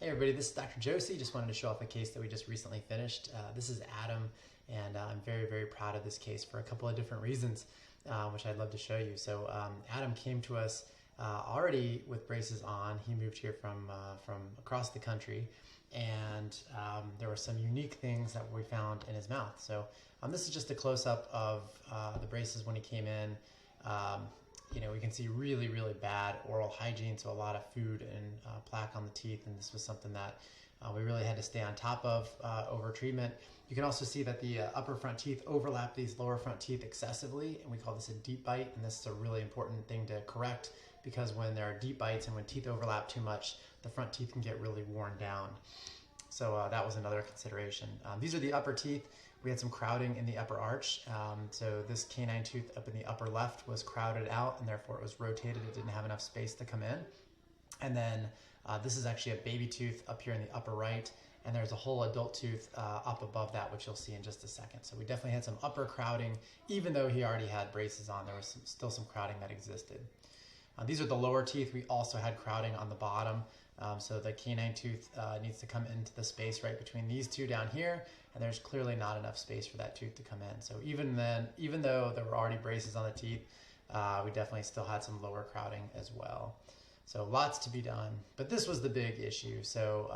Hey everybody, this is Dr. Joosse. Just wanted to show off a case that we just recently finished. This is Adam, and I'm very, very proud of this case for a couple of different reasons, which I'd love to show you. So Adam came to us already with braces on. He moved here from across the country, and there were some unique things that we found in his mouth. So this is just a close-up of the braces when he came in. We can see really, really bad oral hygiene, so a lot of food and plaque on the teeth, and this was something that we really had to stay on top of over treatment. You can also see that the upper front teeth overlap these lower front teeth excessively, and we call this a deep bite, and this is a really important thing to correct because when there are deep bites and when teeth overlap too much, the front teeth can get really worn down. So that was another consideration. These are the upper teeth. We had some crowding in the upper arch. So this canine tooth up in the upper left was crowded out, and therefore it was rotated. It didn't have enough space to come in. And then this is actually a baby tooth up here in the upper right, and there's a whole adult tooth up above that, which you'll see in just a second. So we definitely had some upper crowding. Even though he already had braces on, there was still some crowding that existed. These are the lower teeth. We also had crowding on the bottom. So the canine tooth needs to come into the space right between these two down here, and there's clearly not enough space for that tooth to come in. So even then, even though there were already braces on the teeth, we definitely still had some lower crowding as well. So lots to be done, but this was the big issue. So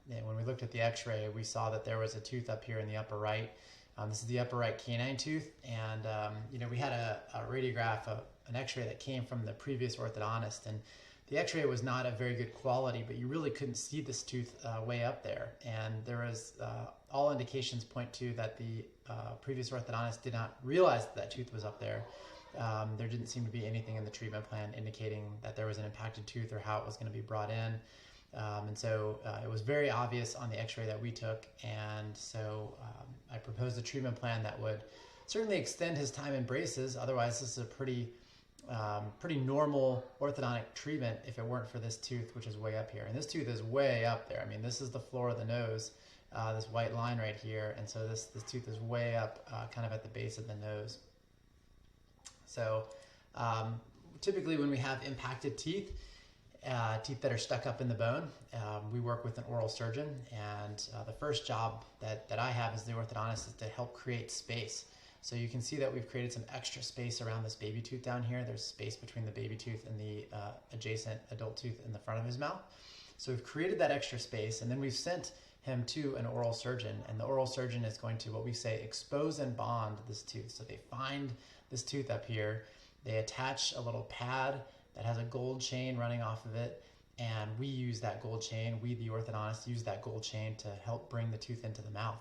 when we looked at the x-ray, we saw that there was a tooth up here in the upper right. This is the upper right canine tooth, and we had a radiograph, an x-ray that came from the previous orthodontist, and the x-ray was not of very good quality, but you really couldn't see this tooth way up there. And there was, all indications point to that the previous orthodontist did not realize that tooth was up there. There didn't seem to be anything in the treatment plan indicating that there was an impacted tooth or how it was going to be brought in. And so it was very obvious on the x-ray that we took. And so I proposed a treatment plan that would certainly extend his time in braces. Otherwise, this is a pretty normal orthodontic treatment if it weren't for this tooth, which is way up here. And this tooth is way up there. I mean, this is the floor of the nose, this white line right here. And so this tooth is way up kind of at the base of the nose. So typically when we have impacted teeth, teeth that are stuck up in the bone, we work with an oral surgeon. And the first job that I have as the orthodontist is to help create space. So you can see that we've created some extra space around this baby tooth down here. There's space between the baby tooth and the adjacent adult tooth in the front of his mouth. So we've created that extra space, and then we've sent him to an oral surgeon, and the oral surgeon is going to, what we say, expose and bond this tooth. So they find this tooth up here, they attach a little pad that has a gold chain running off of it, and we use that gold chain, we the orthodontist use that gold chain to help bring the tooth into the mouth.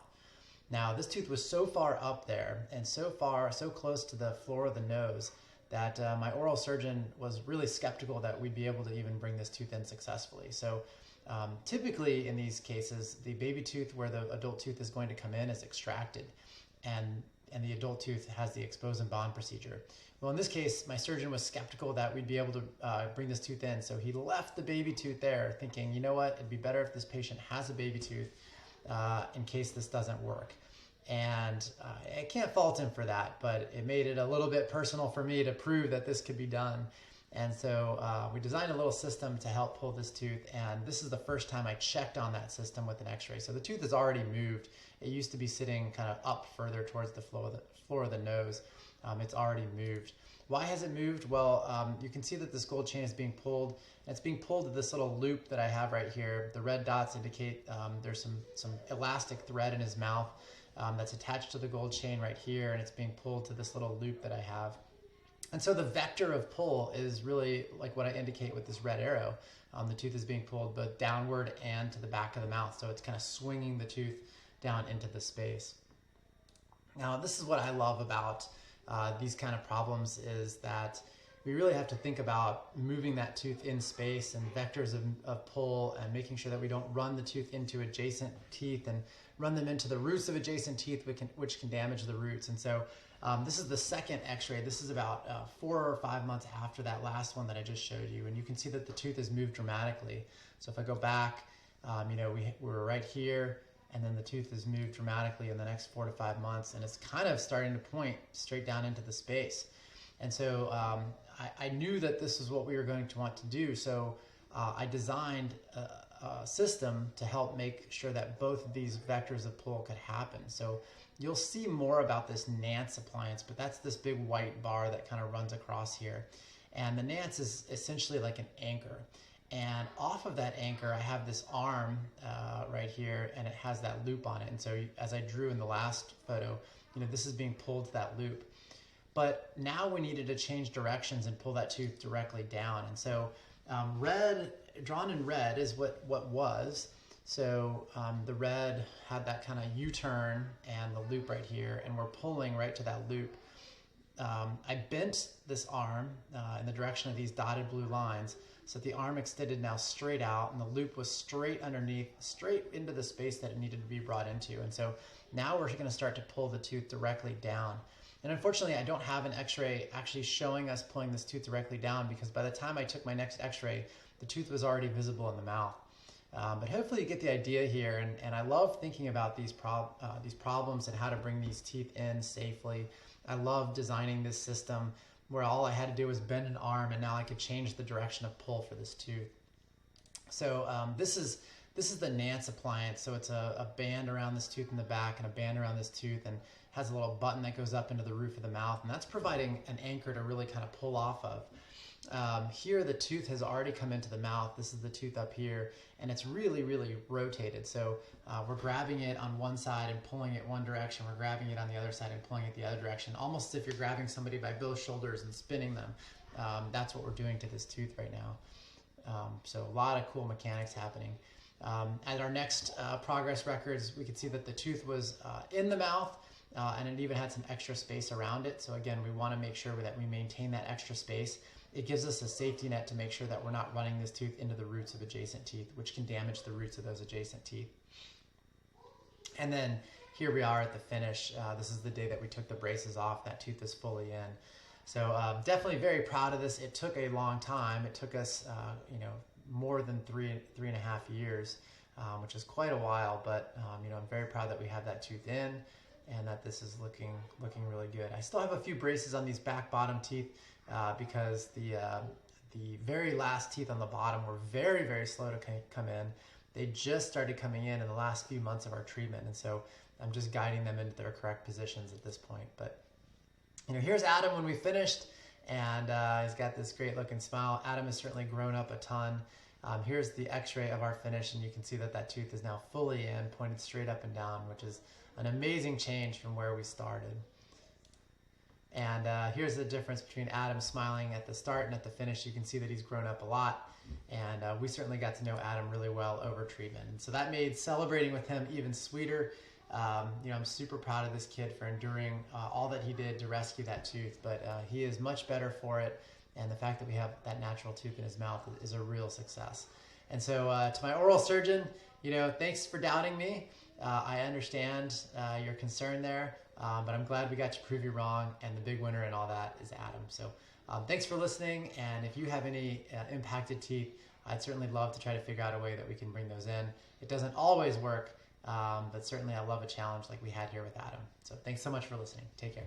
Now, this tooth was so far up there and so close to the floor of the nose that my oral surgeon was really skeptical that we'd be able to even bring this tooth in successfully. So typically in these cases, the baby tooth where the adult tooth is going to come in is extracted, and the adult tooth has the expose and bond procedure. Well, in this case, my surgeon was skeptical that we'd be able to bring this tooth in, so he left the baby tooth there thinking, you know what, it'd be better if this patient has a baby tooth in case this doesn't work. And I can't fault him for that, but it made it a little bit personal for me to prove that this could be done. And so we designed a little system to help pull this tooth, and this is the first time I checked on that system with an x-ray. So the tooth has already moved. It used to be sitting kind of up further towards the floor of the nose. It's already moved. Why has it moved? Well, you can see that this gold chain is being pulled, and it's being pulled to this little loop that I have right here. The red dots indicate there's some elastic thread in his mouth that's attached to the gold chain right here, and it's being pulled to this little loop that I have. And so the vector of pull is really like what I indicate with this red arrow. The tooth is being pulled both downward and to the back of the mouth, so it's kind of swinging the tooth down into the space. Now, this is what I love about these kind of problems, is that we really have to think about moving that tooth in space and vectors of pull, and making sure that we don't run the tooth into adjacent teeth and run them into the roots of adjacent teeth, which can damage the roots. And so this is the second x-ray. This is about 4 or 5 months after that last one that I just showed you, and you can see that the tooth has moved dramatically. So if I go back, we're right here, and then the tooth has moved dramatically in the next 4 to 5 months, and it's kind of starting to point straight down into the space. And so I knew that this is what we were going to want to do, so I designed system to help make sure that both of these vectors of pull could happen. So you'll see more about this Nance appliance, but that's this big white bar that kind of runs across here. And the Nance is essentially like an anchor. And off of that anchor, I have this arm right here, and it has that loop on it. And so as I drew in the last photo, this is being pulled to that loop. But now we needed to change directions and pull that tooth directly down. And so drawn in red is what was. So the red had that kind of U-turn and the loop right here, and we're pulling right to that loop. I bent this arm in the direction of these dotted blue lines, so the arm extended now straight out, and the loop was straight underneath, straight into the space that it needed to be brought into. And so now we're going to start to pull the tooth directly down. And unfortunately, I don't have an x-ray actually showing us pulling this tooth directly down, because by the time I took my next x-ray, the tooth was already visible in the mouth. But hopefully you get the idea here, and I love thinking about these problems and how to bring these teeth in safely. I love designing this system where all I had to do was bend an arm, and now I could change the direction of pull for this tooth. So this is the Nance appliance. So it's a band around this tooth in the back and a band around this tooth, and has a little button that goes up into the roof of the mouth, and that's providing an anchor to really kind of pull off of. Here the tooth has already come into the mouth. This is the tooth up here, and it's really, really rotated. So we're grabbing it on one side and pulling it one direction. We're grabbing it on the other side and pulling it the other direction, almost as if you're grabbing somebody by both shoulders and spinning them. That's what we're doing to this tooth right now. So a lot of cool mechanics happening. At our next progress records, we could see that the tooth was in the mouth, and it even had some extra space around it. So again, we want to make sure that we maintain that extra space. It gives us a safety net to make sure that we're not running this tooth into the roots of adjacent teeth, which can damage the roots of those adjacent teeth. And then here we are at the finish. This is the day that we took the braces off. That tooth is fully in. So definitely very proud of this. It took a long time. It took us, more than three and a half years, which is quite a while. But I'm very proud that we have that tooth in, and that this is looking really good. I still have a few braces on these back bottom teeth because the very last teeth on the bottom were very, very slow to come in. They just started coming in the last few months of our treatment, and so I'm just guiding them into their correct positions at this point. But here's Adam when we finished, and he's got this great looking smile. Adam has certainly grown up a ton. Here's the x-ray of our finish, and you can see that that tooth is now fully in, pointed straight up and down, which is an amazing change from where we started. And here's the difference between Adam smiling at the start and at the finish. You can see that he's grown up a lot, and we certainly got to know Adam really well over treatment. And so that made celebrating with him even sweeter. I'm super proud of this kid for enduring all that he did to rescue that tooth, but he is much better for it, and the fact that we have that natural tooth in his mouth is a real success. And so to my oral surgeon, thanks for doubting me. I understand your concern there, but I'm glad we got to prove you wrong, and the big winner in all that is Adam. So thanks for listening, and if you have any impacted teeth, I'd certainly love to try to figure out a way that we can bring those in. It doesn't always work, but certainly I love a challenge like we had here with Adam. So thanks so much for listening. Take care.